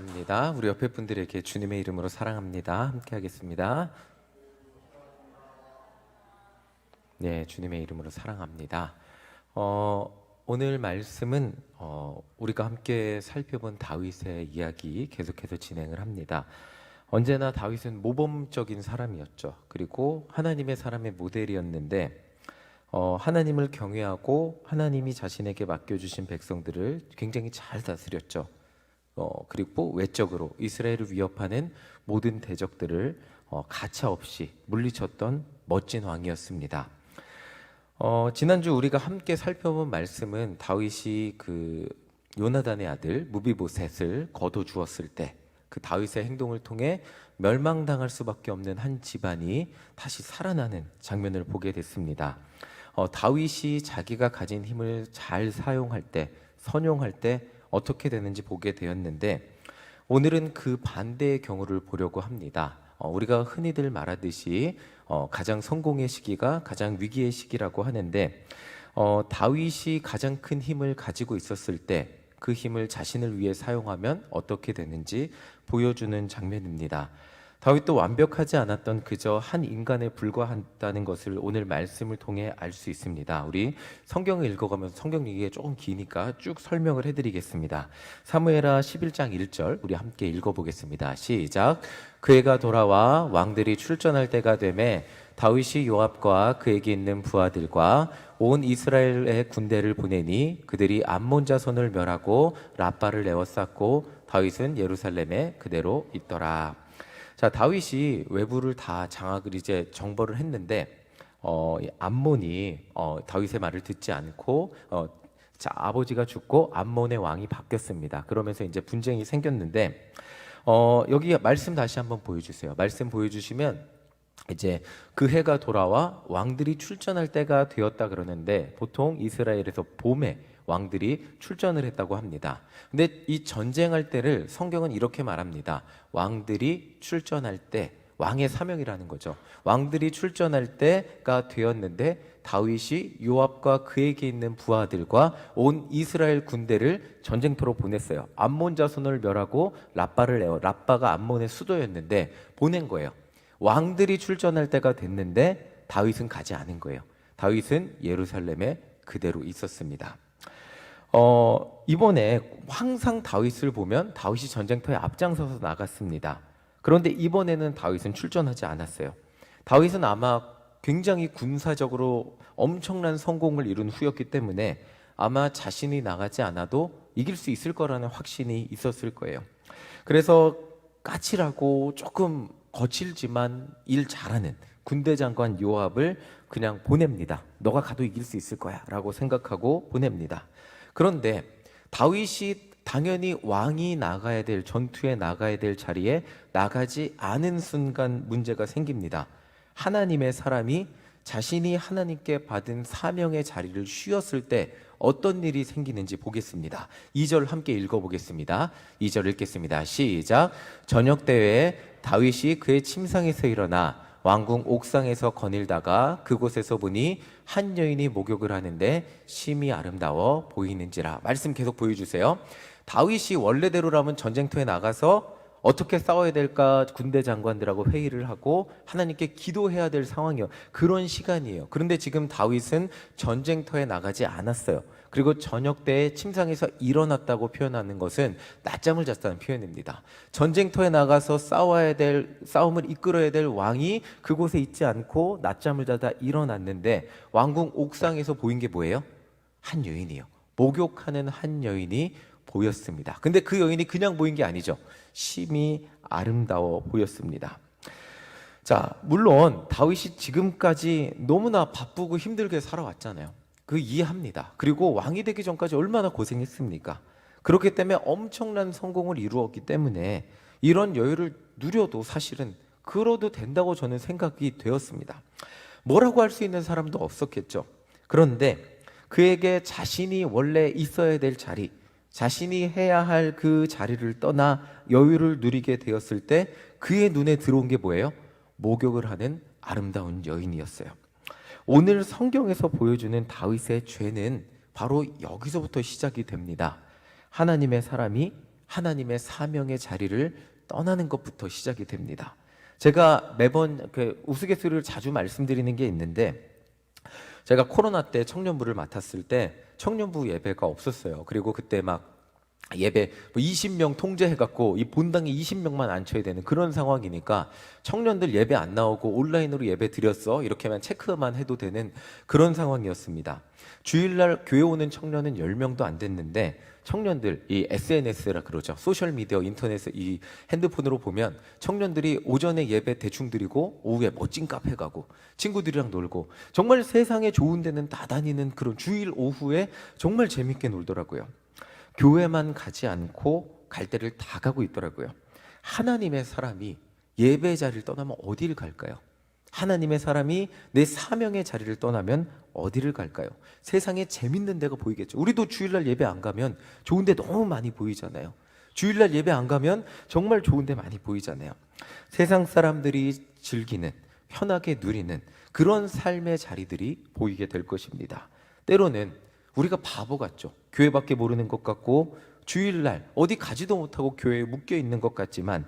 감사합니다. 우리 옆에 분들에게 주님의 이름으로 사랑합니다. 함께 하겠습니다. 네, 주님의 이름으로 사랑합니다. 오늘 말씀은 우리가 함께 살펴본 다윗의 이야기 계속해서 진행을 합니다. 언제나 다윗은 모범적인 사람이었죠. 그리고 하나님의 사람의 모델이었는데 하나님을 경외하고 하나님이 자신에게 맡겨주신 백성들을 굉장히 잘 다스렸죠. 그리고 외적으로 이스라엘을 위협하는 모든 대적들을 가차없이 물리쳤던 멋진 왕이었습니다. 지난주 우리가 함께 살펴본 말씀은 다윗이 그 요나단의 아들 무비보셋을 거둬주었을 때 그 다윗의 행동을 통해 멸망당할 수밖에 없는 한 집안이 다시 살아나는 장면을 보게 됐습니다. 다윗이 자기가 가진 힘을 잘 사용할 때, 선용할 때 어떻게 되는지 보게 되었는데, 오늘은 그 반대의 경우를 보려고 합니다. 우리가 흔히들 말하듯이 가장 성공의 시기가 가장 위기의 시기라고 하는데, 다윗이 가장 큰 힘을 가지고 있었을 때 그 힘을 자신을 위해 사용하면 어떻게 되는지 보여주는 장면입니다. 다윗도 완벽하지 않았던 그저 한 인간에 불과하다는 것을 오늘 말씀을 통해 알 수 있습니다. 우리 성경을 읽어가면서 성경 얘기가 조금 기니까 쭉 설명을 해드리겠습니다. 사무엘하 11장 1절 우리 함께 읽어보겠습니다. 시작. 그 해가 돌아와 왕들이 출전할 때가 되매 다윗이 요압과 그에게 있는 부하들과 온 이스라엘의 군대를 보내니 그들이 암몬 자손을 멸하고 라빠를 에워쌌고 다윗은 예루살렘에 그대로 있더라. 자, 다윗이 외부를 다 장악을 이제 정벌을 했는데 암몬이 다윗의 말을 듣지 않고 아버지가 죽고 암몬의 왕이 바뀌었습니다. 그러면서 이제 분쟁이 생겼는데 여기 말씀 다시 한번 보여주세요. 말씀 보여주시면 이제 그 해가 돌아와 왕들이 출전할 때가 되었다 그러는데 보통 이스라엘에서 봄에 왕들이 출전을 했다고 합니다. 근데 이 전쟁할 때를 성경은 이렇게 말합니다. 왕들이 출전할 때, 왕의 사명이라는 거죠. 왕들이 출전할 때가 되었는데 다윗이 요압과 그에게 있는 부하들과 온 이스라엘 군대를 전쟁터로 보냈어요. 암몬 자손을 멸하고 라빠가 암몬의 수도였는데 보낸 거예요. 왕들이 출전할 때가 됐는데 다윗은 가지 않은 거예요. 다윗은 예루살렘에 그대로 있었습니다. 이번에 항상 다윗을 보면 다윗이 전쟁터에 앞장서서 나갔습니다. 그런데 이번에는 다윗은 출전하지 않았어요. 다윗은 아마 굉장히 군사적으로 엄청난 성공을 이룬 후였기 때문에 아마 자신이 나가지 않아도 이길 수 있을 거라는 확신이 있었을 거예요. 그래서 까칠하고 조금 거칠지만 일 잘하는 군대 장관 요압을 그냥 보냅니다. 너가 가도 이길 수 있을 거야 라고 생각하고 보냅니다. 그런데 다윗이 당연히 왕이 나가야 될, 전투에 나가야 될 자리에 나가지 않은 순간 문제가 생깁니다. 하나님의 사람이 자신이 하나님께 받은 사명의 자리를 쉬었을 때 어떤 일이 생기는지 보겠습니다. 2절 함께 읽어보겠습니다. 2절 읽겠습니다. 시작. 저녁 때에 다윗이 그의 침상에서 일어나 왕궁 옥상에서 거닐다가 그곳에서 보니 한 여인이 목욕을 하는데 심히 아름다워 보이는지라. 말씀 계속 보여주세요. 다윗이 원래대로라면 전쟁터에 나가서 어떻게 싸워야 될까 군대 장관들하고 회의를 하고 하나님께 기도해야 될 상황이에요. 그런 시간이에요. 그런데 지금 다윗은 전쟁터에 나가지 않았어요. 그리고 저녁 때에 침상에서 일어났다고 표현하는 것은 낮잠을 잤다는 표현입니다. 전쟁터에 나가서 싸움을 이끌어야 될 왕이 그곳에 있지 않고 낮잠을 자다 일어났는데 왕궁 옥상에서 보인 게 뭐예요? 한 여인이요. 목욕하는 한 여인이 보였습니다. 근데 그 여인이 그냥 보인 게 아니죠. 심히 아름다워 보였습니다. 자, 물론 다윗이 지금까지 너무나 바쁘고 힘들게 살아왔잖아요. 그 이해합니다. 그리고 왕이 되기 전까지 얼마나 고생했습니까? 그렇기 때문에 엄청난 성공을 이루었기 때문에 이런 여유를 누려도 사실은 그러도 된다고 저는 생각이 되었습니다. 뭐라고 할 수 있는 사람도 없었겠죠. 그런데 그에게 자신이 원래 있어야 될 자리, 자신이 해야 할 그 자리를 떠나 여유를 누리게 되었을 때 그의 눈에 들어온 게 뭐예요? 목욕을 하는 아름다운 여인이었어요. 오늘 성경에서 보여주는 다윗의 죄는 바로 여기서부터 시작이 됩니다. 하나님의 사람이 하나님의 사명의 자리를 떠나는 것부터 시작이 됩니다. 제가 매번 우스갯소리를 자주 말씀드리는 게 있는데, 제가 코로나 때 청년부를 맡았을 때 청년부 예배가 없었어요. 그리고 그때 막 예배 20명 통제해갖고 이 본당에 20명만 앉혀야 되는 그런 상황이니까 청년들 예배 안 나오고 온라인으로 예배 드렸어 이렇게만 체크만 해도 되는 그런 상황이었습니다. 주일날 교회 오는 청년은 10명도 안 됐는데, 청년들 이 SNS라 그러죠. 소셜미디어, 인터넷, 이 핸드폰으로 보면 청년들이 오전에 예배 대충 드리고 오후에 멋진 카페 가고 친구들이랑 놀고, 정말 세상에 좋은 데는 다 다니는 그런 주일 오후에 정말 재밌게 놀더라고요. 교회만 가지 않고 갈 데를 다 가고 있더라고요. 하나님의 사람이 예배 자리를 떠나면 어디를 갈까요? 하나님의 사람이 내 사명의 자리를 떠나면 어디를 갈까요? 세상에 재밌는 데가 보이겠죠. 우리도 주일날 예배 안 가면 좋은 데 너무 많이 보이잖아요. 주일날 예배 안 가면 정말 좋은 데 많이 보이잖아요. 세상 사람들이 즐기는, 편하게 누리는 그런 삶의 자리들이 보이게 될 것입니다. 때로는 우리가 바보 같죠. 교회밖에 모르는 것 같고 주일날 어디 가지도 못하고 교회에 묶여 있는 것 같지만,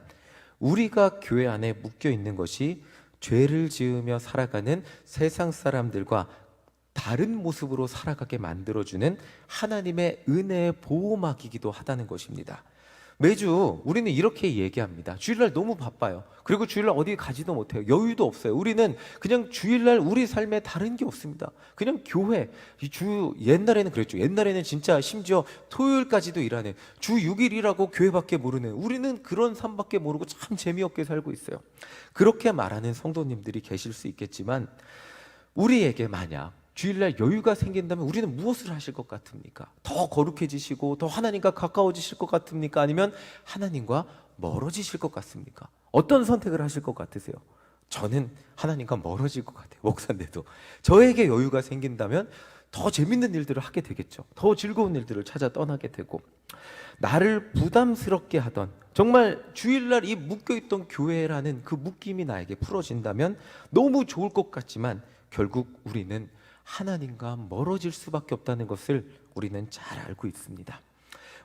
우리가 교회 안에 묶여 있는 것이 죄를 지으며 살아가는 세상 사람들과 다른 모습으로 살아가게 만들어주는 하나님의 은혜의 보호막이기도 하다는 것입니다. 매주 우리는 이렇게 얘기합니다. 주일날 너무 바빠요. 그리고 주일날 어디 가지도 못해요. 여유도 없어요. 우리는 그냥 주일날 우리 삶에 다른 게 없습니다. 그냥 교회, 옛날에는 그랬죠. 옛날에는 진짜 심지어 토요일까지도 일하는, 주 6일이라고 교회밖에 모르는, 우리는 그런 삶밖에 모르고 참 재미없게 살고 있어요. 그렇게 말하는 성도님들이 계실 수 있겠지만, 우리에게 만약 주일날 여유가 생긴다면 우리는 무엇을 하실 것 같습니까? 더 거룩해지시고 더 하나님과 가까워지실 것 같습니까? 아니면 하나님과 멀어지실 것 같습니까? 어떤 선택을 하실 것 같으세요? 저는 하나님과 멀어질 것 같아요. 목사인데도. 저에게 여유가 생긴다면 더 재밌는 일들을 하게 되겠죠. 더 즐거운 일들을 찾아 떠나게 되고, 나를 부담스럽게 하던, 정말 주일날 이 묶여있던 교회라는 그 묶임이 나에게 풀어진다면 너무 좋을 것 같지만, 결국 우리는 하나님과 멀어질 수밖에 없다는 것을 우리는 잘 알고 있습니다.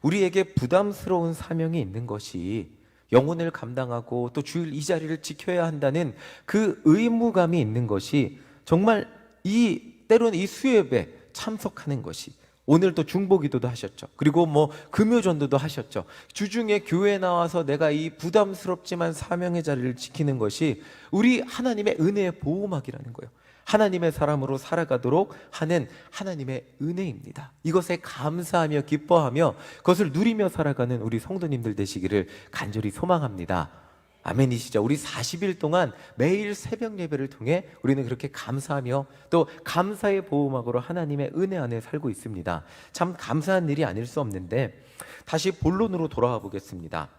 우리에게 부담스러운 사명이 있는 것이, 영혼을 감당하고 또 주일 이 자리를 지켜야 한다는 그 의무감이 있는 것이, 정말 때로는 이 수요예배 참석하는 것이, 오늘도 중보기도도 하셨죠. 그리고 금요전도도 하셨죠. 주중에 교회에 나와서 내가 이 부담스럽지만 사명의 자리를 지키는 것이 우리 하나님의 은혜의 보호막이라는 거예요. 하나님의 사람으로 살아가도록 하는 하나님의 은혜입니다. 이것에 감사하며 기뻐하며 그것을 누리며 살아가는 우리 성도님들 되시기를 간절히 소망합니다. 아멘이시죠? 우리 40일 동안 매일 새벽 예배를 통해 우리는 그렇게 감사하며 또 감사의 보호막으로 하나님의 은혜 안에 살고 있습니다. 참 감사한 일이 아닐 수 없는데, 다시 본론으로 돌아와 보겠습니다.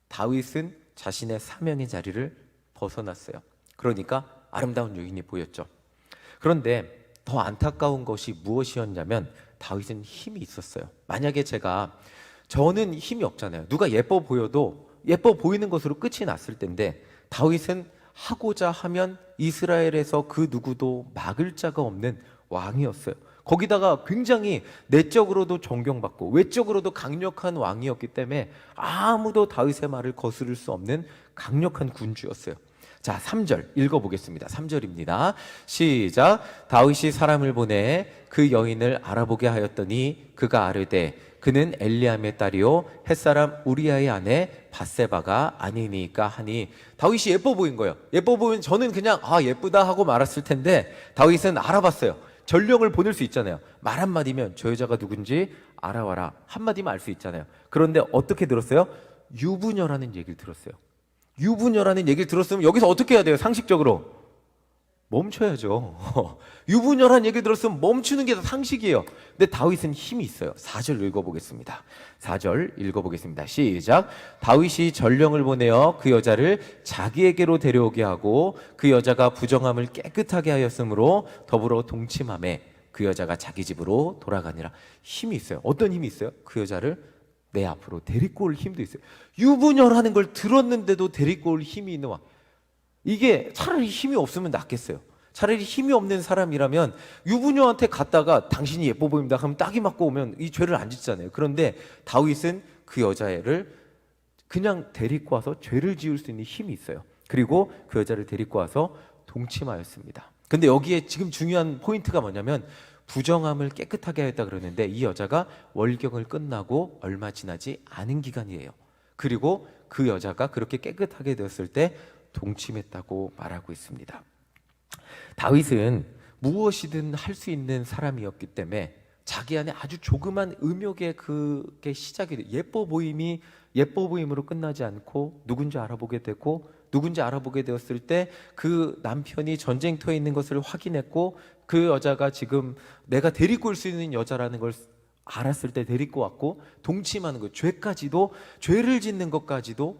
다윗은 자신의 사명의 자리를 벗어났어요. 그러니까 아름다운 여인이 보였죠. 그런데 더 안타까운 것이 무엇이었냐면, 다윗은 힘이 있었어요. 만약에 저는 힘이 없잖아요. 누가 예뻐 보여도 예뻐 보이는 것으로 끝이 났을 텐데, 다윗은 하고자 하면 이스라엘에서 그 누구도 막을 자가 없는 왕이었어요. 거기다가 굉장히 내적으로도 존경받고 외적으로도 강력한 왕이었기 때문에 아무도 다윗의 말을 거스를 수 없는 강력한 군주였어요. 자, 3절 읽어보겠습니다. 3절입니다. 시작. 다윗이 사람을 보내 그 여인을 알아보게 하였더니 그가 아르되 그는 엘리암의 딸이요 햇사람 우리아의 아내 밧세바가 아니니까 하니, 다윗이 예뻐 보인 거예요. 예뻐 보인, 저는 그냥 예쁘다 하고 말았을 텐데, 다윗은 알아봤어요. 전령을 보낼 수 있잖아요. 말 한마디면 저 여자가 누군지 알아와라, 한마디면 알 수 있잖아요. 그런데 어떻게 들었어요? 유부녀라는 얘기를 들었어요. 유부녀라는 얘기를 들었으면 여기서 어떻게 해야 돼요? 상식적으로 멈춰야죠. 유부녀라는 얘기를 들었으면 멈추는 게 상식이에요. 근데 다윗은 힘이 있어요. 4절 읽어보겠습니다. 4절 읽어보겠습니다. 시작. 다윗이 전령을 보내어 그 여자를 자기에게로 데려오게 하고 그 여자가 부정함을 깨끗하게 하였으므로 더불어 동침함에 그 여자가 자기 집으로 돌아가니라. 힘이 있어요. 어떤 힘이 있어요? 그 여자를 내 앞으로 데리고 올 힘도 있어요. 유부녀라는 걸 들었는데도 데리고 올 힘이 있는 왕. 이게 차라리 힘이 없으면 낫겠어요. 차라리 힘이 없는 사람이라면 유부녀한테 갔다가 당신이 예뻐 보입니다 하면 딱이 맞고 오면 이 죄를 안 짓잖아요. 그런데 다윗은 그 여자애를 그냥 데리고 와서 죄를 지을 수 있는 힘이 있어요. 그리고 그 여자를 데리고 와서 동침하였습니다. 근데 여기에 지금 중요한 포인트가 뭐냐면 부정함을 깨끗하게 하였다 그러는데 이 여자가 월경을 끝나고 얼마 지나지 않은 기간이에요. 그리고 그 여자가 그렇게 깨끗하게 되었을 때 동침했다고 말하고 있습니다. 다윗은 무엇이든 할 수 있는 사람이었기 때문에 자기 안에 아주 조그만 음욕의 그게 시작이 돼요. 예뻐 보임으로 끝나지 않고 누군지 알아보게 되고, 누군지 알아보게 되었을 때 그 남편이 전쟁터에 있는 것을 확인했고, 그 여자가 지금 내가 데리고 올 수 있는 여자라는 걸 알았을 때 데리고 왔고, 동침하는 것, 죄를 짓는 것까지도,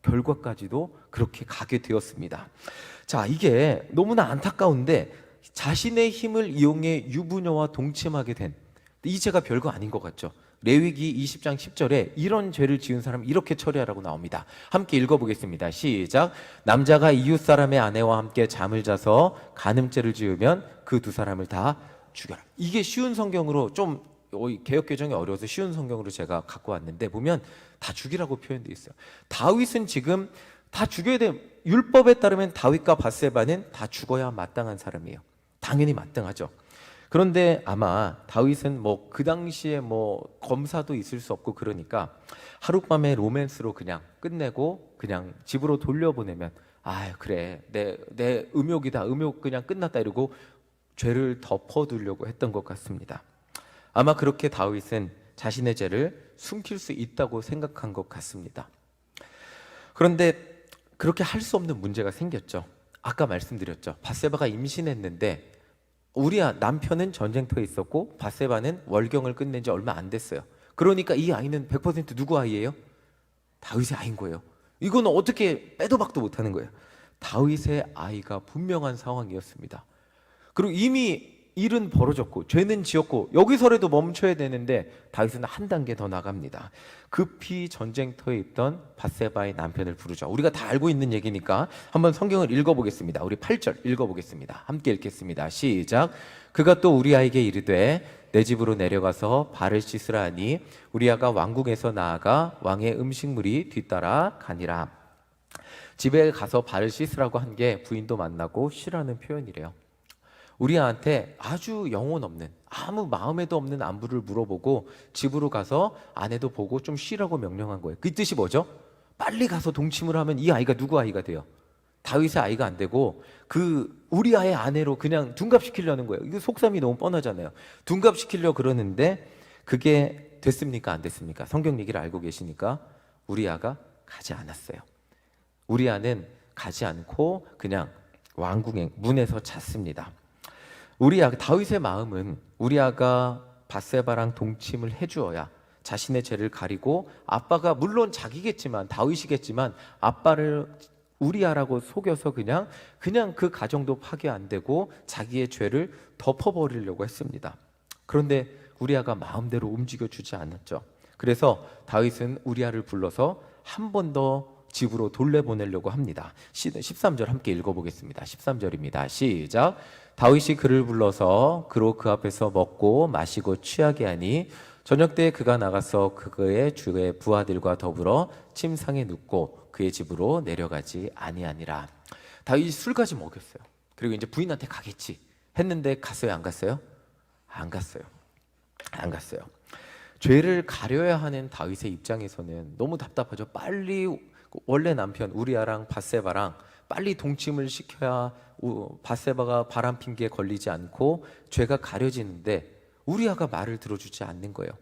결과까지도 그렇게 가게 되었습니다. 자, 이게 너무나 안타까운데 자신의 힘을 이용해 유부녀와 동침하게 된, 이 죄가 별거 아닌 것 같죠. 레위기 20장 10절에 이런 죄를 지은 사람 이렇게 처리하라고 나옵니다. 함께 읽어보겠습니다. 시작. 남자가 이웃 사람의 아내와 함께 잠을 자서 간음죄를 지으면 그 두 사람을 다 죽여라. 이게 쉬운 성경으로, 좀 개역개정이 어려워서 쉬운 성경으로 제가 갖고 왔는데, 보면 다 죽이라고 표현되어 있어요. 다윗은 지금 다 죽여야 돼요. 율법에 따르면 다윗과 밧세바는 다 죽어야 마땅한 사람이에요. 당연히 마땅하죠. 그런데 아마 다윗은 그 당시에 검사도 있을 수 없고 그러니까 하룻밤에 로맨스로 그냥 끝내고 그냥 집으로 돌려보내면, 그래, 내 음욕이다, 음욕 그냥 끝났다, 이러고 죄를 덮어두려고 했던 것 같습니다. 아마 그렇게 다윗은 자신의 죄를 숨길 수 있다고 생각한 것 같습니다. 그런데 그렇게 할 수 없는 문제가 생겼죠. 아까 말씀드렸죠. 밧세바가 임신했는데 우리야 남편은 전쟁터에 있었고 밧세바는 월경을 끝낸 지 얼마 안 됐어요. 그러니까 이 아이는 100% 누구 아이예요? 다윗의 아이인 거예요. 이거는 어떻게 빼도 박도 못하는 거예요. 다윗의 아이가 분명한 상황이었습니다. 그리고 이미 일은 벌어졌고 죄는 지었고 여기서라도 멈춰야 되는데 다윗은 한 단계 더 나갑니다. 급히 전쟁터에 있던 밧세바의 남편을 부르죠. 우리가 다 알고 있는 얘기니까 한번 성경을 읽어보겠습니다. 우리 8절 읽어보겠습니다. 함께 읽겠습니다. 시작. 그가 또 우리아에게 이르되 내 집으로 내려가서 발을 씻으라 하니 우리아가 왕궁에서 나아가 왕의 음식물이 뒤따라 가니라. 집에 가서 발을 씻으라고 한 게 부인도 만나고 쉬라는 표현이래요. 우리한테 아주 영혼 없는, 아무 마음에도 없는 안부를 물어보고 집으로 가서 아내도 보고 좀 쉬라고 명령한 거예요. 그 뜻이 뭐죠? 빨리 가서 동침을 하면 이 아이가 누구 아이가 돼요? 다윗의 아이가 안 되고 그 우리아의 아내로 그냥 둔갑시키려는 거예요. 이거 속셈이 너무 뻔하잖아요. 둔갑시키려 그러는데 그게 됐습니까? 안 됐습니까? 성경 얘기를 알고 계시니까 우리아가 가지 않았어요. 우리아는 가지 않고 그냥 왕궁의 문에서 잤습니다. 다윗의 마음은 우리아가 밧세바랑 동침을 해주어야 자신의 죄를 가리고, 아빠가 물론 자기겠지만 다윗이겠지만 아빠를 우리아라고 속여서 그냥 그 가정도 파괴 안 되고 자기의 죄를 덮어버리려고 했습니다. 그런데 우리아가 마음대로 움직여주지 않았죠. 그래서 다윗은 우리아를 불러서 한 번 더 집으로 돌려보내려고 합니다. 13절 함께 읽어보겠습니다. 13절입니다. 시작. 다윗이 그를 불러서 그로 그 앞에서 먹고 마시고 취하게 하니 저녁 때 그가 나가서 그의 주의 부하들과 더불어 침상에 눕고 그의 집으로 내려가지 아니하니라. 다윗이 술까지 먹였어요. 그리고 이제 부인한테 가겠지 했는데 갔어요? 안 갔어요? 안 갔어요. 안 갔어요. 죄를 가려야 하는 다윗의 입장에서는 너무 답답하죠. 빨리 원래 남편 우리아랑 밧세바랑 빨리 동침을 시켜야 밧세바가 바람 핑계에 걸리지 않고 죄가 가려지는데 우리아가 말을 들어주지 않는 거예요.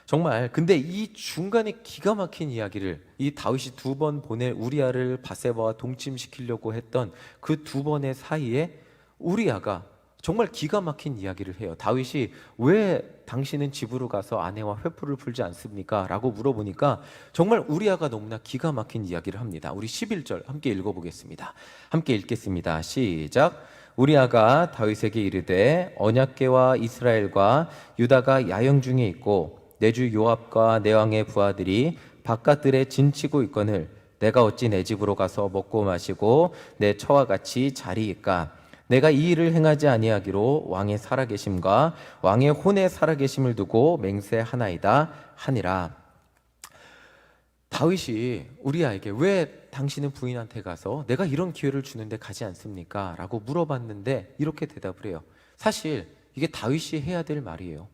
정말 근데 이 중간에 기가 막힌 이야기를 이 다윗이 두 번 보낼 우리아를 밧세바와 동침시키려고 했던 그 두 번의 사이에 우리아가 정말 기가 막힌 이야기를 해요. 다윗이 왜 당신은 집으로 가서 아내와 회포를 풀지 않습니까? 라고 물어보니까 정말 우리아가 너무나 기가 막힌 이야기를 합니다. 우리 11절 함께 읽어보겠습니다. 함께 읽겠습니다. 시작. 우리아가 다윗에게 이르되 언약궤와 이스라엘과 유다가 야영 중에 있고 내 주 요압과 내 왕의 부하들이 바깥들에 진치고 있거늘 내가 어찌 내 집으로 가서 먹고 마시고 내 처와 같이 자리이까? 내가 이 일을 행하지 아니하기로 왕의 살아계심과 왕의 혼의 살아계심을 두고 맹세하나이다 하니라. 11절입니다. 11절입니다. 시작. 우리아가 다윗에게 이르되 언약궤와 이스라엘과 유다가 야영 중에 있고 내 주 요압과 내 왕의 부하들이 바깥들에 진치고 있거늘 내가 어찌 내 집으로 가서 먹고 마시고 내 처와 같이 자리이까? 내가 이 일을 행하지 아니하기로 왕의 살아계심과 왕의 혼에 살아계심을 두고 맹세하나이다 하니라. 다윗이 우리아에게 왜 당신은 부인한테 가서 내가 이런 기회를 주는데 가지 않습니까? 라고 물어봤는데 이렇게 대답을 해요. 사실 이게 다윗이 해야 될 말이에요.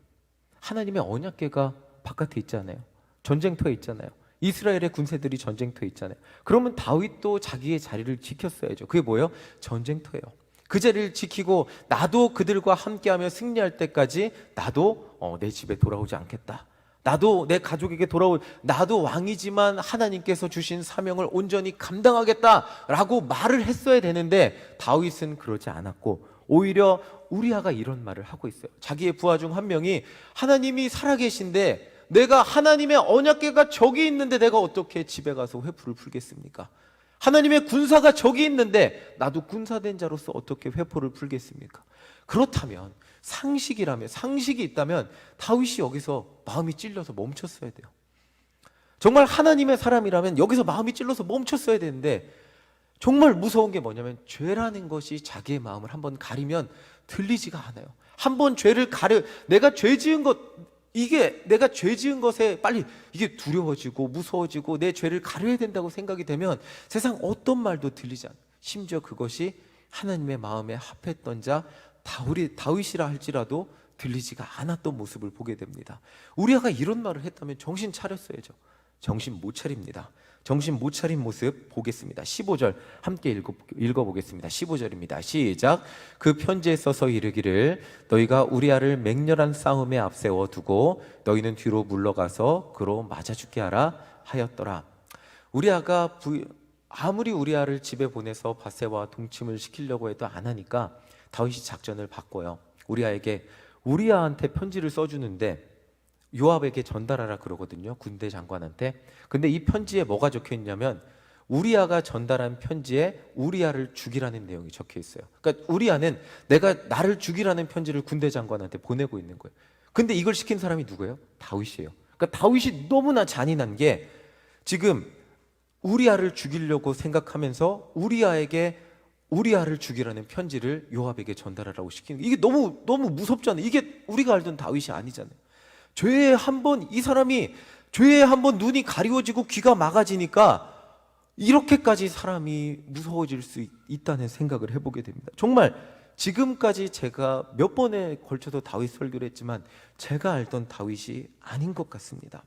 하나님의 언약궤가 바깥에 있잖아요. 전쟁터에 있잖아요. 이스라엘의 군세들이 전쟁터에 있잖아요. 그러면 다윗도 자기의 자리를 지켰어야죠. 그게 뭐예요? 전쟁터예요. 그 자리를 지키고 나도 그들과 함께하며 승리할 때까지 나도 내 집에 돌아오지 않겠다. 나도 내 가족에게 나도 왕이지만 하나님께서 주신 사명을 온전히 감당하겠다라고 말을 했어야 되는데 다윗은 그러지 않았고 오히려 우리아가 이런 말을 하고 있어요. 자기의 부하 중 한 명이 하나님이 살아계신데 내가 하나님의 언약궤가 저기 있는데 내가 어떻게 집에 가서 회포를 풀겠습니까? 하나님의 군사가 저기 있는데 나도 군사된 자로서 어떻게 회포를 풀겠습니까? 그렇다면 상식이 있다면 다윗이 여기서 마음이 찔려서 멈췄어야 돼요. 정말 하나님의 사람이라면 여기서 마음이 찔러서 멈췄어야 되는데 정말 무서운 게 뭐냐면 죄라는 것이 자기의 마음을 한번 가리면 들리지가 않아요. 한번 죄를 내가 죄 지은 것에 빨리 이게 두려워지고 무서워지고 내 죄를 가려야 된다고 생각이 되면 세상 어떤 말도 들리지 않아요. 심지어 그것이 하나님의 마음에 합했던 자 다윗이라 할지라도 들리지가 않았던 모습을 보게 됩니다. 우리아가 이런 말을 했다면 정신 차렸어야죠. 정신 못 차립니다. 정신 못 차린 모습 보겠습니다. 15절 함께 읽어보겠습니다. 15절입니다. 시작. 그 편지에 써서 이르기를 너희가 우리아를 맹렬한 싸움에 앞세워 두고 너희는 뒤로 물러가서 그로 맞아 죽게 하라 하였더라. 우리아가 아무리 우리아를 집에 보내서 밧세바와 동침을 시키려고 해도 안 하니까 다윗이 작전을 바꿔요. 우리아한테 편지를 써주는데 요압에게 전달하라 그러거든요. 군대 장관한테. 근데 이 편지에 뭐가 적혀 있냐면 우리아가 전달한 편지에 우리아를 죽이라는 내용이 적혀 있어요. 그러니까 우리아는 내가 나를 죽이라는 편지를 군대 장관한테 보내고 있는 거예요. 근데 이걸 시킨 사람이 누구예요? 다윗이에요. 그러니까 다윗이 너무나 잔인한 게 지금 우리아를 죽이려고 생각하면서 우리아를 죽이라는 편지를 요압에게 전달하라고 시키는 거예요. 이게 너무 무섭잖아요. 이게 우리가 알던 다윗이 아니잖아요. 이 사람이 죄에 한번 눈이 가리워지고 귀가 막아지니까 이렇게까지 사람이 무서워질 수 있다는 생각을 해보게 됩니다. 정말 지금까지 제가 몇 번에 걸쳐서 다윗 설교를 했지만 제가 알던 다윗이 아닌 것 같습니다.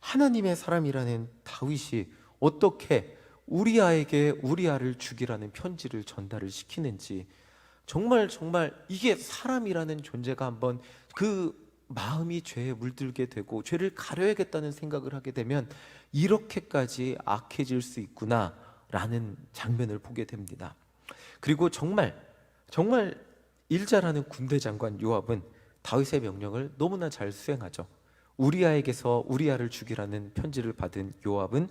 하나님의 사람이라는 다윗이 어떻게 우리아에게 우리아를 죽이라는 편지를 전달을 시키는지 정말 이게 사람이라는 존재가 한번 그 마음이 죄에 물들게 되고 죄를 가려야겠다는 생각을 하게 되면 이렇게까지 악해질 수 있구나라는 장면을 보게 됩니다. 그리고 정말 일 잘하는 군대 장관 요압은 다윗의 명령을 너무나 잘 수행하죠. 우리아에게서 우리아를 죽이라는 편지를 받은 요압은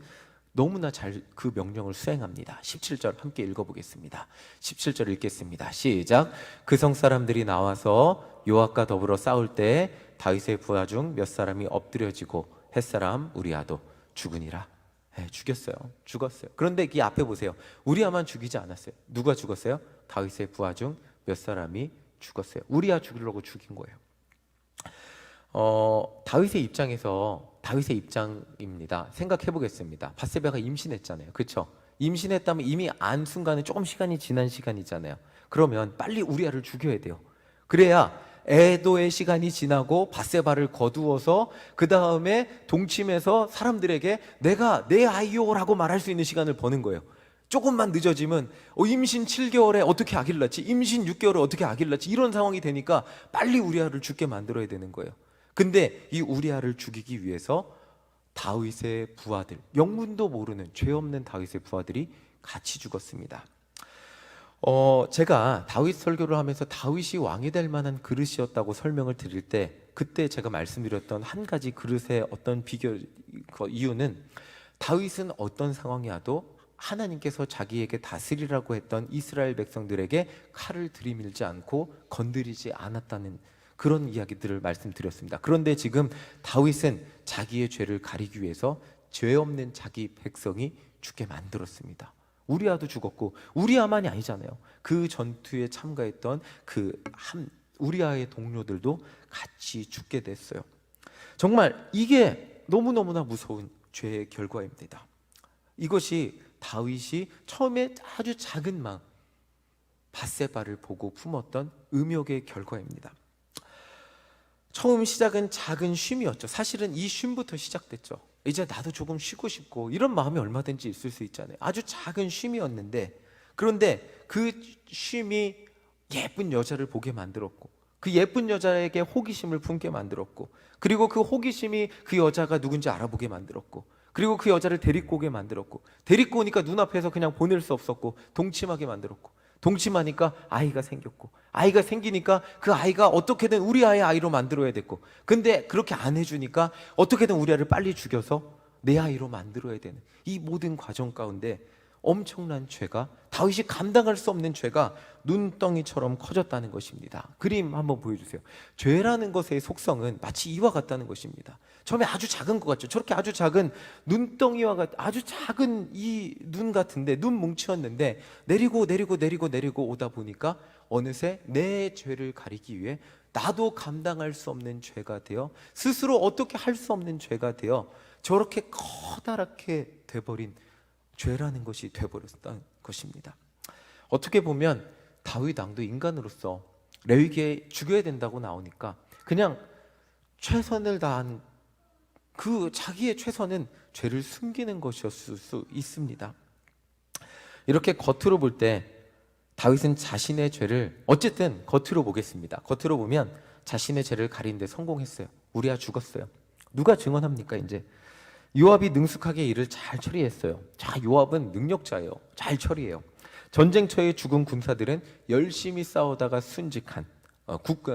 너무나 잘 그 명령을 수행합니다. 17절 함께 읽어보겠습니다. 17절 읽겠습니다. 시작. 그 성 사람들이 나와서 요압과 더불어 싸울 때 다윗의 부하 중 몇 사람이 엎드려지고 햇사람 우리아도 죽으니라. 죽었어요. 그런데 이 앞에 보세요. 우리아만 죽이지 않았어요. 누가 죽었어요? 다윗의 부하 중 몇 사람이 죽었어요. 우리아 죽이려고 죽인 거예요. 다윗의 입장입니다. 생각해 보겠습니다. 밧세바가 임신했잖아요. 그렇죠? 임신했다면 이미 안 순간에 조금 시간이 지난 시간이잖아요. 그러면 빨리 우리아를 죽여야 돼요. 그래야 애도의 시간이 지나고 밧세바를 거두어서 그 다음에 동침해서 사람들에게 내가 내 아이요라고 말할 수 있는 시간을 버는 거예요. 조금만 늦어지면 임신 7개월에 어떻게 아기를 낳지? 임신 6개월에 어떻게 아기를 낳지? 이런 상황이 되니까 빨리 우리아를 죽게 만들어야 되는 거예요. 근데 이 우리아를 죽이기 위해서 다윗의 부하들, 영문도 모르는 죄 없는 다윗의 부하들이 같이 죽었습니다. 제가 다윗 설교를 하면서 다윗이 왕이 될 만한 그릇이었다고 설명을 드릴 때 그때 제가 말씀드렸던 한 가지 그릇의 어떤 이유는 다윗은 어떤 상황이 와도 하나님께서 자기에게 다스리라고 했던 이스라엘 백성들에게 칼을 들이밀지 않고 건드리지 않았다는 그런 이야기들을 말씀드렸습니다. 그런데 지금 다윗은 자기의 죄를 가리기 위해서 죄 없는 자기 백성이 죽게 만들었습니다. 우리아도 죽었고 우리아만이 아니잖아요. 그 전투에 참가했던 우리아의 동료들도 같이 죽게 됐어요. 정말 이게 너무너무나 무서운 죄의 결과입니다. 이것이 다윗이 처음에 아주 작은 마음, 밧세바를 보고 품었던 음욕의 결과입니다. 처음 시작은 작은 쉼이었죠. 사실은 이 쉼부터 시작됐죠. 이제 나도 조금 쉬고 싶고 이런 마음이 얼마든지 있을 수 있잖아요. 아주 작은 쉼이었는데, 그런데 그 쉼이 예쁜 여자를 보게 만들었고, 그 예쁜 여자에게 호기심을 품게 만들었고, 그리고 그 호기심이 그 여자가 누군지 알아보게 만들었고, 그리고 그 여자를 데리고 오게 만들었고, 데리고 오니까 눈앞에서 그냥 보낼 수 없었고 동침하게 만들었고, 동침하니까 아이가 생겼고, 아이가 생기니까 그 아이가 어떻게든 우리 아이로 만들어야 됐고, 근데 그렇게 안 해주니까 어떻게든 우리 아이를 빨리 죽여서 내 아이로 만들어야 되는 이 모든 과정 가운데 엄청난 죄가, 다윗이 감당할 수 없는 죄가 눈덩이처럼 커졌다는 것입니다. 그림 한번 보여주세요. 죄라는 것의 속성은 마치 이와 같다는 것입니다. 처음에 아주 작은 것 같죠. 저렇게 아주 작은 눈덩이와 아주 작은 이 눈 같은데, 눈 뭉치였는데 내리고 오다 보니까 어느새 내 죄를 가리기 위해 나도 감당할 수 없는 죄가 되어, 스스로 어떻게 할 수 없는 죄가 되어 저렇게 커다랗게 돼버린 죄라는 것이 돼버렸다는 것입니다. 어떻게 보면 다윗 왕도 인간으로서 레위기에 죽여야 된다고 나오니까 그냥 최선을 다한 그 자기의 최선은 죄를 숨기는 것이었을 수 있습니다. 이렇게 겉으로 볼 때 다윗은 자신의 죄를, 어쨌든 겉으로 보겠습니다. 겉으로 보면 자신의 죄를 가리는 데 성공했어요. 우리아 죽었어요. 누가 증언합니까? 이제 요압이 능숙하게 일을 잘 처리했어요. 자, 요압은 능력자예요. 잘 처리해요. 전쟁터에 죽은 군사들은 열심히 싸우다가 순직한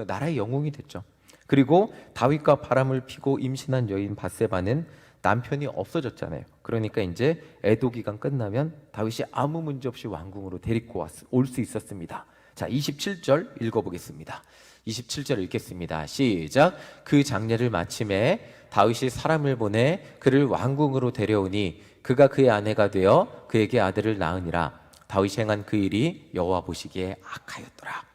나라의 영웅이 됐죠. 그리고 다윗과 바람을 피고 임신한 여인 밧세바는 남편이 없어졌잖아요. 그러니까 이제 애도 기간 끝나면 다윗이 아무 문제 없이 왕궁으로 데리고 올 수 있었습니다. 자, 27절 읽어보겠습니다. 27절 읽겠습니다. 시작. 그 장례를 마침에 다윗이 사람을 보내 그를 왕궁으로 데려오니 그가 그의 아내가 되어 그에게 아들을 낳으니라. 다윗이 행한 그 일이 여호와 보시기에 악하였더라.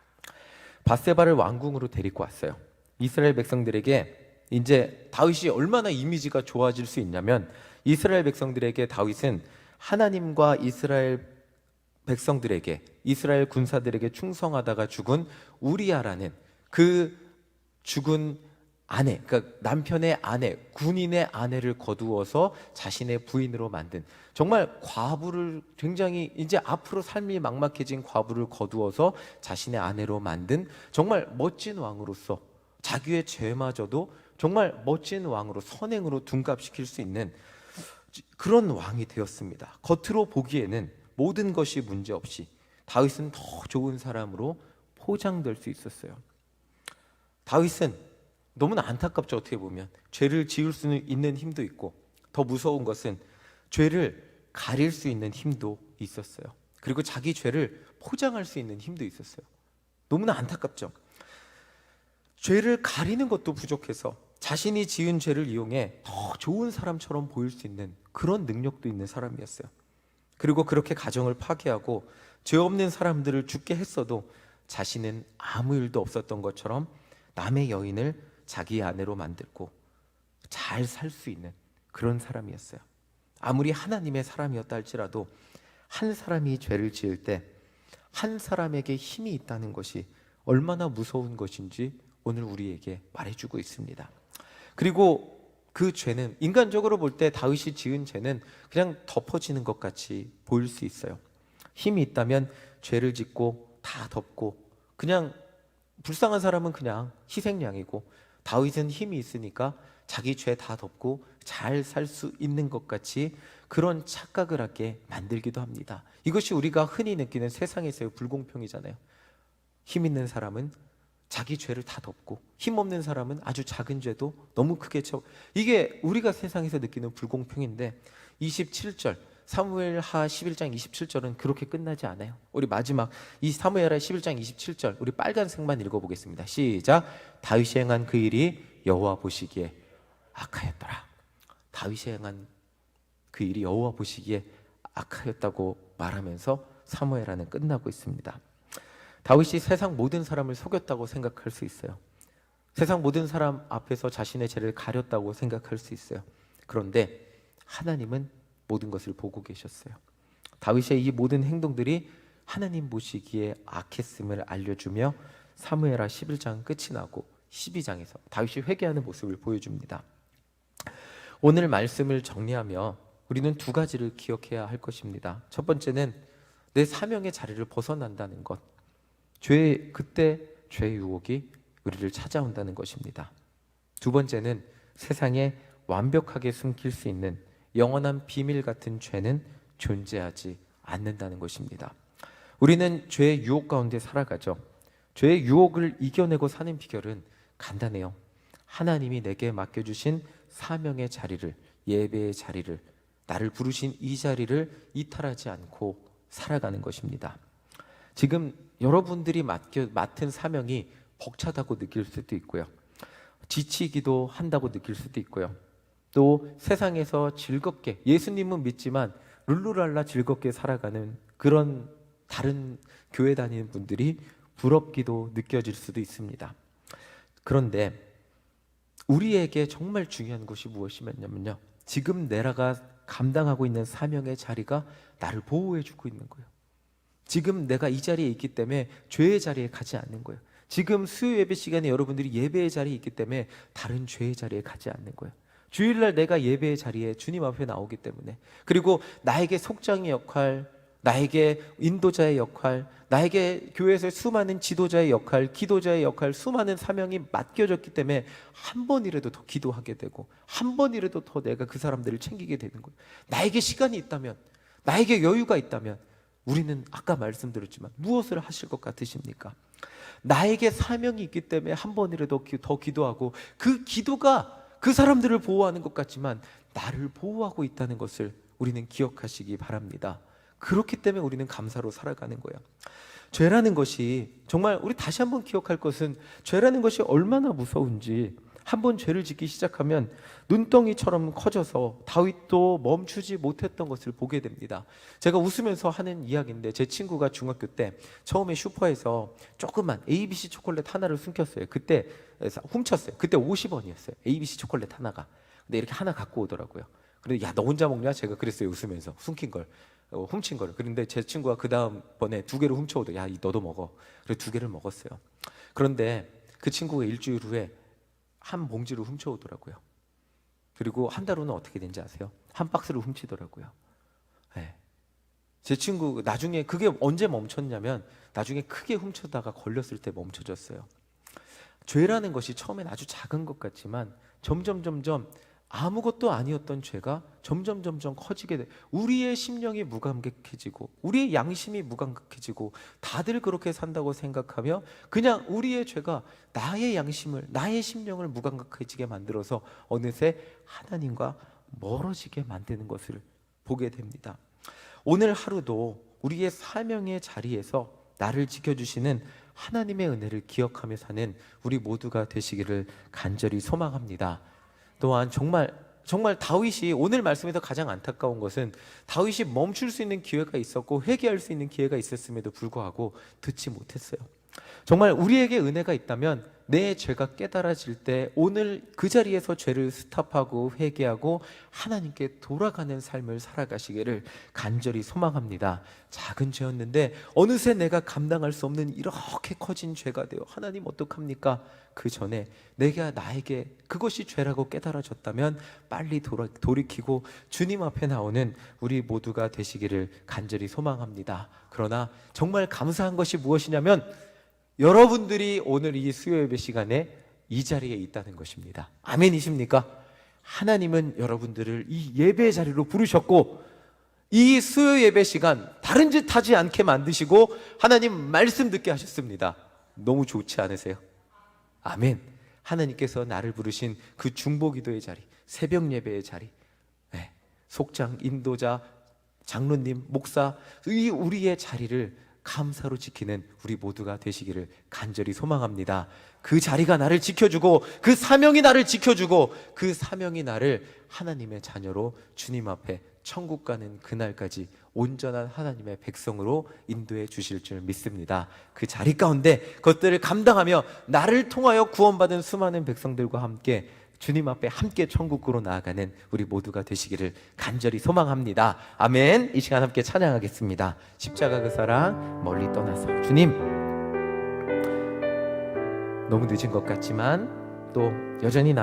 밧세바를 왕궁으로 데리고 왔어요. 이스라엘 백성들에게 이제 다윗이 얼마나 이미지가 좋아질 수 있냐면, 이스라엘 백성들에게 다윗은 하나님과 이스라엘 백성들에게, 이스라엘 군사들에게 충성하다가 죽은 우리아라는 그 죽은 아내, 그러니까 남편의 아내, 군인의 아내를 거두어서 자신의 부인으로 만든, 정말 과부를, 굉장히 이제 앞으로 삶이 막막해진 과부를 거두어서 자신의 아내로 만든 정말 멋진 왕으로서 자기의 죄마저도 정말 멋진 왕으로, 선행으로 둔갑시킬 수 있는 그런 왕이 되었습니다. 겉으로 보기에는 모든 것이 문제없이 다윗은 더 좋은 사람으로 포장될 수 있었어요. 다윗은 너무나 안타깝죠. 어떻게 보면 죄를 지을 수 있는 힘도 있고, 더 무서운 것은 죄를 가릴 수 있는 힘도 있었어요. 그리고 자기 죄를 포장할 수 있는 힘도 있었어요. 너무나 안타깝죠. 죄를 가리는 것도 부족해서 자신이 지은 죄를 이용해 더 좋은 사람처럼 보일 수 있는 그런 능력도 있는 사람이었어요. 그리고 그렇게 가정을 파괴하고 죄 없는 사람들을 죽게 했어도 자신은 아무 일도 없었던 것처럼 남의 여인을 자기 아내로 만들고 잘 살 수 있는 그런 사람이었어요. 아무리 하나님의 사람이었다 할지라도 한 사람이 죄를 지을 때 한 사람에게 힘이 있다는 것이 얼마나 무서운 것인지 오늘 우리에게 말해주고 있습니다. 그리고 그 죄는, 인간적으로 볼 때 다윗이 지은 죄는 그냥 덮어지는 것 같이 보일 수 있어요. 힘이 있다면 죄를 짓고 다 덮고, 그냥 불쌍한 사람은 그냥 희생양이고, 다윗은 힘이 있으니까 자기 죄 다 덮고 잘 살 수 있는 것 같이 그런 착각을 하게 만들기도 합니다. 이것이 우리가 흔히 느끼는 세상에서의 불공평이잖아요. 힘 있는 사람은 자기 죄를 다 덮고, 힘 없는 사람은 아주 작은 죄도 너무 크게 쳐. 이게 우리가 세상에서 느끼는 불공평인데, 27절 사무엘하 11장 27절은 그렇게 끝나지 않아요. 우리 마지막 이 사무엘하 11장 27절 우리 빨간색만 읽어보겠습니다. 시작. 다윗이 행한 그 일이 여호와 보시기에 악하였더라. 다윗이 행한 그 일이 여호와 보시기에 악하였다고 말하면서 사무엘하는 끝나고 있습니다. 다윗이 세상 모든 사람을 속였다고 생각할 수 있어요. 세상 모든 사람 앞에서 자신의 죄를 가렸다고 생각할 수 있어요. 그런데 하나님은 모든 것을 보고 계셨어요. 다윗의 이 모든 행동들이 하나님 보시기에 악했음을 알려주며 사무엘하 11장 끝이 나고 12장에서 다윗이 회개하는 모습을 보여줍니다. 오늘 말씀을 정리하며 우리는 두 가지를 기억해야 할 것입니다. 첫 번째는 내 사명의 자리를 벗어난다는 것, 그때 죄의 유혹이 우리를 찾아온다는 것입니다. 두 번째는 세상에 완벽하게 숨길 수 있는 영원한 비밀 같은 죄는 존재하지 않는다는 것입니다. 우리는 죄의 유혹 가운데 살아가죠. 죄의 유혹을 이겨내고 사는 비결은 간단해요. 하나님이 내게 맡겨주신 사명의 자리를, 예배의 자리를, 나를 부르신 이 자리를 이탈하지 않고 살아가는 것입니다. 지금 여러분들이 맡은 사명이 벅차다고 느낄 수도 있고요, 지치기도 한다고 느낄 수도 있고요, 또 세상에서 즐겁게, 예수님은 믿지만 룰루랄라 즐겁게 살아가는 그런 다른 교회 다니는 분들이 부럽기도 느껴질 수도 있습니다. 그런데 우리에게 정말 중요한 것이 무엇이냐면요, 지금 내가 감당하고 있는 사명의 자리가 나를 보호해주고 있는 거예요. 지금 내가 이 자리에 있기 때문에 죄의 자리에 가지 않는 거예요. 지금 수요 예배 시간에 여러분들이 예배의 자리에 있기 때문에 다른 죄의 자리에 가지 않는 거예요. 주일날 내가 예배의 자리에 주님 앞에 나오기 때문에, 그리고 나에게 속장의 역할, 나에게 인도자의 역할, 나에게 교회에서 수많은 지도자의 역할, 기도자의 역할, 수많은 사명이 맡겨졌기 때문에 한 번이라도 더 기도하게 되고 한 번이라도 더 내가 그 사람들을 챙기게 되는 거예요. 나에게 시간이 있다면, 나에게 여유가 있다면 우리는 아까 말씀드렸지만 무엇을 하실 것 같으십니까? 나에게 사명이 있기 때문에 한 번이라도 더 기도하고, 그 기도가 그 사람들을 보호하는 것 같지만 나를 보호하고 있다는 것을 우리는 기억하시기 바랍니다. 그렇기 때문에 우리는 감사로 살아가는 거예요. 죄라는 것이, 정말 우리 다시 한번 기억할 것은, 죄라는 것이 얼마나 무서운지, 한번 죄를 짓기 시작하면 눈덩이처럼 커져서 다윗도 멈추지 못했던 것을 보게 됩니다. 제가 웃으면서 하는 이야기인데, 제 친구가 중학교 때 처음에 슈퍼에서 조그만 ABC 초콜릿 하나를 숨겼어요. 그때 훔쳤어요. 그때 50원이었어요 ABC 초콜릿 하나가. 근데 이렇게 하나 갖고 오더라고요. 그래서 야, 너 혼자 먹냐? 제가 그랬어요, 웃으면서. 훔친 거를. 그런데 제 친구가 그 다음번에 2개를 훔쳐오더. 야, 너도 먹어. 그래서 2개를 먹었어요. 그런데 그 친구가 일주일 후에 한 봉지를 훔쳐오더라고요. 그리고 한 달 후는 어떻게 된지 아세요? 한 박스를 훔치더라고요. 네. 제 친구 나중에, 그게 언제 멈췄냐면 나중에 크게 훔쳐다가 걸렸을 때 멈춰졌어요. 죄라는 것이 처음엔 아주 작은 것 같지만 점점 아무것도 아니었던 죄가 점점 커지게 돼. 우리의 심령이 무감각해지고 우리의 양심이 무감각해지고 다들 그렇게 산다고 생각하며 그냥 우리의 죄가 나의 양심을, 나의 심령을 무감각해지게 만들어서 어느새 하나님과 멀어지게 만드는 것을 보게 됩니다. 오늘 하루도 우리의 사명의 자리에서 나를 지켜주시는 하나님의 은혜를 기억하며 사는 우리 모두가 되시기를 간절히 소망합니다. 또한 정말 다윗이, 오늘 말씀에서 가장 안타까운 것은 다윗이 멈출 수 있는 기회가 있었고 회개할 수 있는 기회가 있었음에도 불구하고 듣지 못했어요. 정말 우리에게 은혜가 있다면 내 죄가 깨달아질 때 오늘 그 자리에서 죄를 스탑하고 회개하고 하나님께 돌아가는 삶을 살아가시기를 간절히 소망합니다. 작은 죄였는데 어느새 내가 감당할 수 없는 이렇게 커진 죄가 되어 하나님 어떡합니까? 그 전에 나에게 그것이 죄라고 깨달아졌다면 빨리 돌이키고 주님 앞에 나오는 우리 모두가 되시기를 간절히 소망합니다. 그러나 정말 감사한 것이 무엇이냐면 여러분들이 오늘 이 수요 예배 시간에 이 자리에 있다는 것입니다. 아멘이십니까? 하나님은 여러분들을 이 예배의 자리로 부르셨고 이 수요 예배 시간 다른 짓 하지 않게 만드시고 하나님 말씀 듣게 하셨습니다. 너무 좋지 않으세요? 아멘. 하나님께서 나를 부르신 그 중보기도의 자리, 새벽 예배의 자리, 속장, 인도자, 장로님, 목사, 우리의 자리를 감사로 지키는 우리 모두가 되시기를 간절히 소망합니다. 그 자리가 나를 지켜주고 그 사명이 나를 지켜주고 그 사명이 나를 하나님의 자녀로 주님 앞에 천국 가는 그날까지 온전한 하나님의 백성으로 인도해 주실 줄 믿습니다. 그 자리 가운데 그것들을 감당하며 나를 통하여 구원받은 수많은 백성들과 함께 주님 앞에 함께 천국으로 나아가는 우리 모두가 되시기를 간절히 소망합니다. 아멘. 이 시간 함께 찬양하겠습니다. 십자가 그 사랑 멀리 떠나서. 주님, 너무 늦은 것 같지만 또 여전히 나는